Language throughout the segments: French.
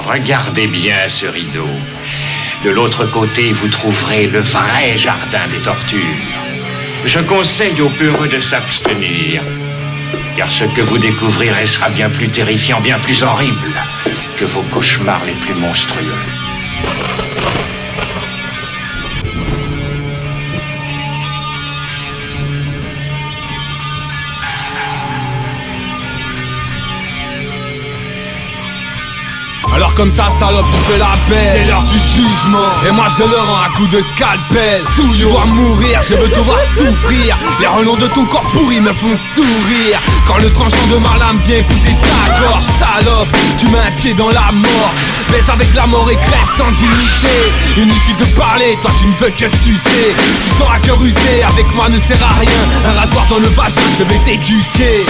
Regardez bien ce rideau. De l'autre côté, vous trouverez le vrai jardin des tortures. Je conseille aux peureux de s'abstenir, car ce que vous découvrirez sera bien plus terrifiant, bien plus horrible que vos cauchemars les plus monstrueux. Alors comme ça salope tu fais la belle, c'est l'heure du jugement. Et moi je le rends à coup de scalpel. Tu dois mourir, je veux te voir souffrir. Les relents de ton corps pourri me font sourire. Quand le tranchant de ma lame vient épouser ta gorge, salope, tu mets un pied dans la mort. Baisse avec la mort et crève sans dignité. Inutile de parler, toi tu ne veux que sucer. Tu sauras que ruser avec moi ne sert à rien. Un rasoir dans le vagin, je vais t'éduquer.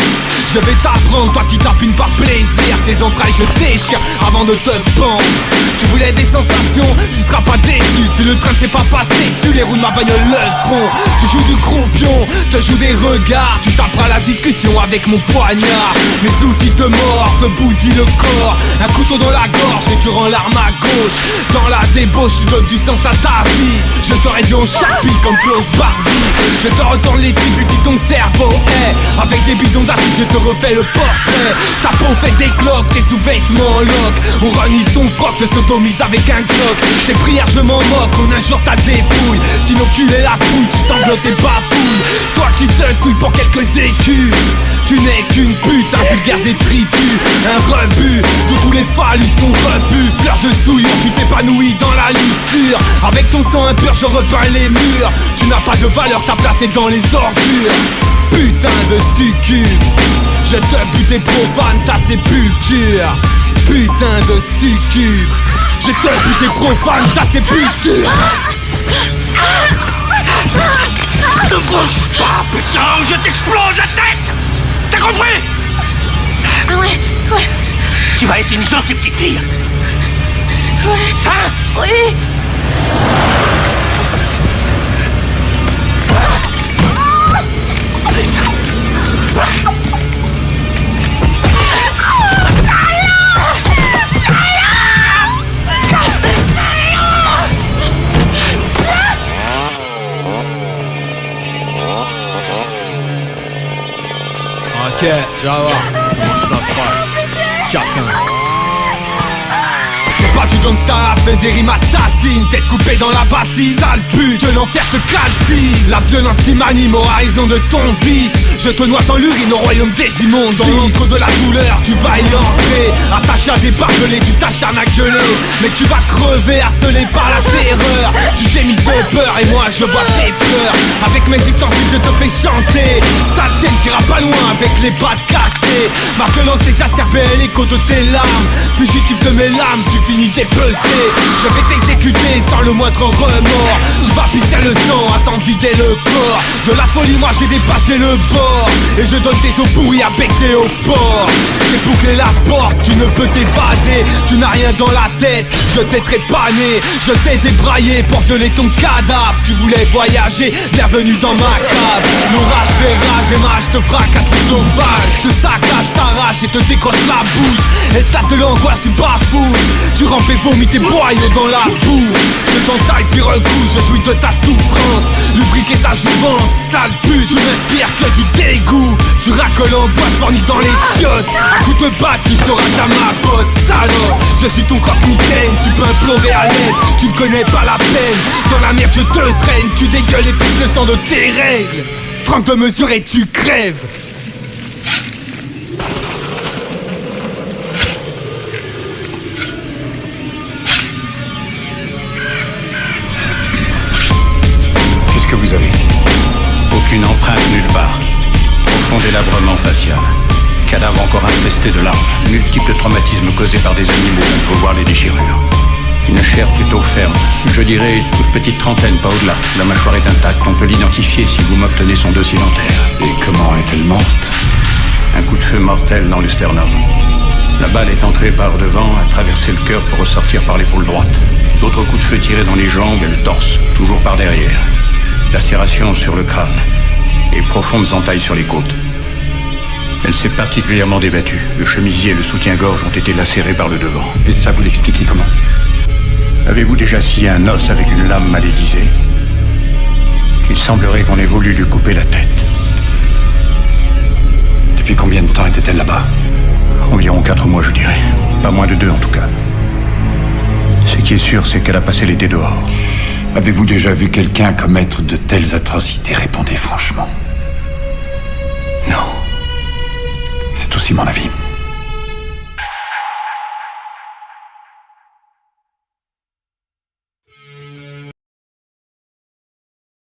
Je vais t'apprendre, toi qui tapines par plaisir. Tes entrailles je déchire avant de te pendre. Tu voulais des sensations, tu seras pas déçu. Si le train t'est pas passé dessus, les roues de ma bagnole le feront. Tu joues du croupion, te joues des regards. Tu taperas la discussion avec mon poignard. Mes outils te mordent, te bousillent le corps. Un couteau dans la gorge et tu rends l'arme à gauche. Dans la débauche, tu donnes du sens à ta vie. Je te réduis en chapitre comme Klaus Barbie. Je te retourne les tribus de ton cerveau hey. Avec des bidons d'acide, je te refais le portrait. Ta peau fait des cloques, tes sous-vêtements en loc. On renifle ton froc, te sodomise avec un glock. Tes prières je m'en moque, on injure ta dépouille. T'inocules la couille, tu sanglotes tes bafouilles. Toi qui te souilles pour quelques écus. Tu n'es qu'une pute, un vulgaire détritus. Un rebut, de tous les phallus sont rebus. Fleur de souillure, tu t'épanouis dans la luxure. Avec ton sang impur, je repeins les murs. Tu n'as pas de valeur, ta place est dans les ordures. Putain de succube, je te bute et profane ta sépulture. Putain de succube, je te bute et profane ta sépulture. Ne bouge pas, putain, ou je t'explose la tête. T'as compris? Ah ouais. Tu vas être une gentille petite fille. Ouais. Hein? Oui. Ok, tu vas voir comment ça se passe. Catin. C'est pas du gangsta rap mais des rimes assassines. Tête coupée dans la bassine, sale pute, que l'enfer te calcine. La violence qui m'anime au horizon de ton vice. Je te noie dans l'urine au royaume des immondes. Dans l'encre de la douleur tu vas y entrer. Attaché à des barbelés, tu t'acharnes à gueuler. Mais tu vas crever, harcelé par la terreur. Tu gémis de peur et moi je bois tes pleurs. Avec mes ustensiles je te fais chanter. Sale chaîne t'iras pas loin avec les pattes cassées. Ma violence exacerbée est l'écho de tes larmes. Fugitif de mes larmes, tu finis dépecé. Je vais t'exécuter sans le moindre remords. Tu vas pisser le sang à t'en vider le corps. De la folie moi j'ai dépassé le bord. Et je donne tes os pourris à becter au port. J'ai bouclé la porte, tu ne peux t'évader. Tu n'as rien dans la tête, je t'ai trépané. Je t'ai débraillé pour violer ton cadavre. Tu voulais voyager, bienvenue dans ma cave. L'orage fait rage et ma hache te fracasse le sauvage. Te saccage, t'arrache et te décroche la bouche. Esclave de l'angoisse, tu bafouilles. Tu rampes et vomis tes boyaux dans la boue. Je t'entaille puis recouche, je jouis de ta souffrance. Lubriquer ta jouvence, sale pute. Tu respires que du dégoût. Tu racoles en boîte, fourni dans les chiottes. À coup de batte, tu seras à ma botte, salope. Je suis ton croque-mitaine, tu peux implorer à l'aide. Tu ne connais pas la peine, dans la merde je te traîne. Tu dégueules et pisses le sang de tes règles. 32 mesures et tu crèves. Qu'est-ce que vous avez? Aucune empreinte nulle part. Profond délabrement facial. Cadavre encore infesté de larves. Multiples traumatismes causés par des animaux. On peut voir les déchirures. Une chair plutôt ferme. Je dirais toute petite trentaine, pas au-delà. La mâchoire est intacte. On peut l'identifier si vous m'obtenez son dossier dentaire. Et comment est-elle morte? Un coup de feu mortel dans le sternum. La balle est entrée par devant, a traversé le cœur pour ressortir par l'épaule droite. D'autres coups de feu tirés dans les jambes et le torse, toujours par derrière. Lacération sur le crâne et profondes entailles sur les côtes. Elle s'est particulièrement débattue. Le chemisier et le soutien-gorge ont été lacérés par le devant. Et ça, vous l'expliquez comment? Avez-vous déjà scié un os avec une lame mal aiguisée? Il semblerait qu'on ait voulu lui couper la tête. Depuis combien de temps était-elle là-bas? Environ 4 mois, je dirais. Pas moins de 2 en tout cas. Ce qui est sûr, c'est qu'elle a passé l'été dehors. Avez-vous déjà vu quelqu'un commettre de telles atrocités? Répondez franchement. Non. C'est aussi mon avis.